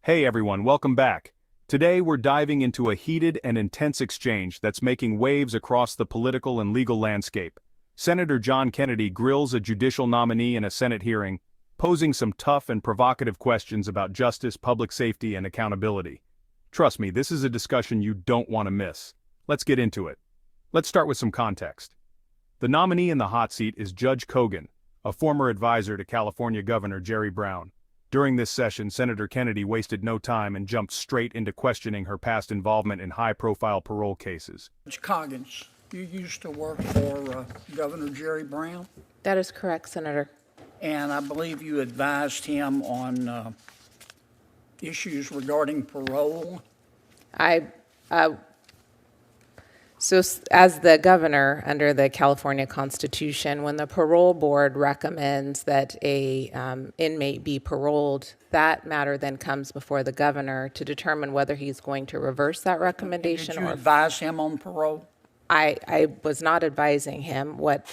Hey everyone, welcome back. Today we're diving into a heated and intense exchange that's making waves across the political and legal landscape. Senator John Kennedy grills a judicial nominee in a Senate hearing, posing some tough and provocative questions about justice, public safety, and accountability. Trust me, this is a discussion you don't want to miss. Let's get into it. Let's start with some context. The nominee in the hot seat is Judge Kogan, a former advisor to California Governor Jerry Brown. During this session, Senator Kennedy wasted no time and jumped straight into questioning her past involvement in high-profile parole cases. Judge Coggins, you used to work for Governor Jerry Brown, That is correct, Senator. and I believe you advised him on issues regarding parole. As the governor under the California Constitution, when the parole board recommends that a inmate be paroled, that matter then comes before the governor to determine whether he's going to reverse that recommendation. Did you advise him on parole? I was not advising him. What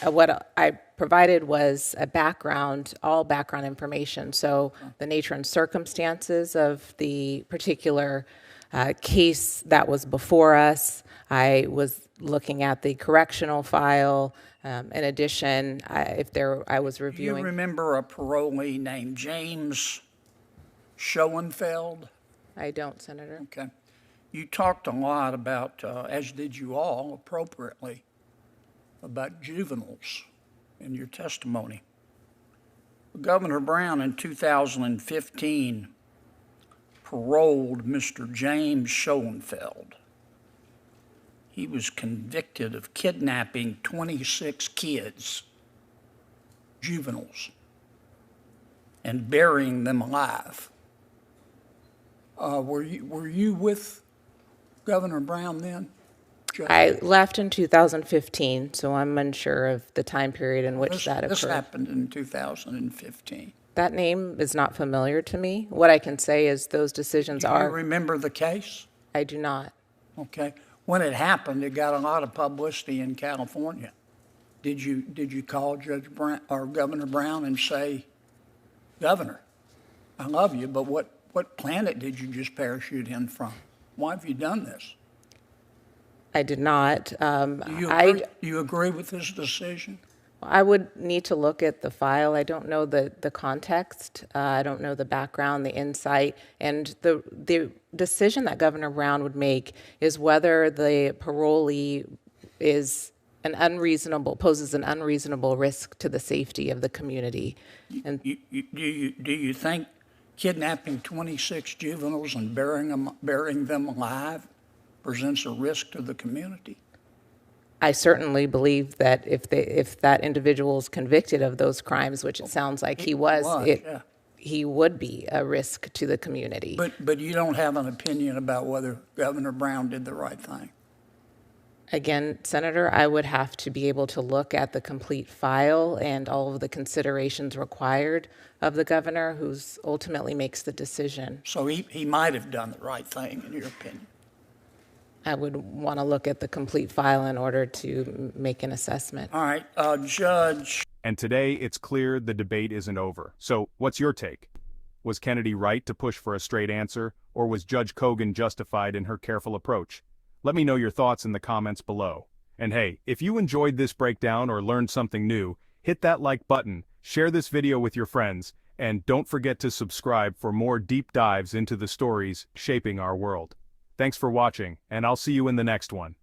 I provided was a background, all background information. So the nature and circumstances of the particular case that was before us. I was looking at the correctional file. In addition, I was reviewing. You remember a parolee named James Schoenfeld? I don't, Senator. Okay. You talked a lot about, as did you all appropriately, about juveniles in your testimony. Governor Brown in 2015 paroled Mr. James Schoenfeld. He was convicted of kidnapping 26 kids, juveniles, and burying them alive. Were you with Governor Brown then? I left in 2015, so I'm unsure of the time period in which that occurred. This happened in 2015. That name is not familiar to me. What I can say is those decisions Do you are. remember the case? I do not. Okay. When it happened, it got a lot of publicity in California. Did you call Judge Brown or Governor Brown and say, Governor, I love you, but what planet did you just parachute in from? Why have you done this? I did not. Do you agree with this decision? I would need to look at the file. I don't know the context. I don't know the background, the insight, and the decision that Governor Brown would make is whether the parolee is poses an unreasonable risk to the safety of the community. And Do you think kidnapping 26 juveniles and burying them alive presents a risk to the community? I certainly believe that if that individual is convicted of those crimes, which it sounds like he was, yeah. he would be a risk to the community. But you don't have an opinion about whether Governor Brown did the right thing? Again, Senator, I would have to be able to look at the complete file and all of the considerations required of the governor, who ultimately makes the decision. So he might have done the right thing, in your opinion? I would want to look at the complete file in order to make an assessment. All right, Judge. And today it's clear the debate isn't over. So, what's your take? Was Kennedy right to push for a straight answer, or was Judge Kogan justified in her careful approach? Let me know your thoughts in the comments below. And hey, if you enjoyed this breakdown or learned something new, hit that like button, share this video with your friends, and don't forget to subscribe for more deep dives into the stories shaping our world. Thanks for watching, and I'll see you in the next one.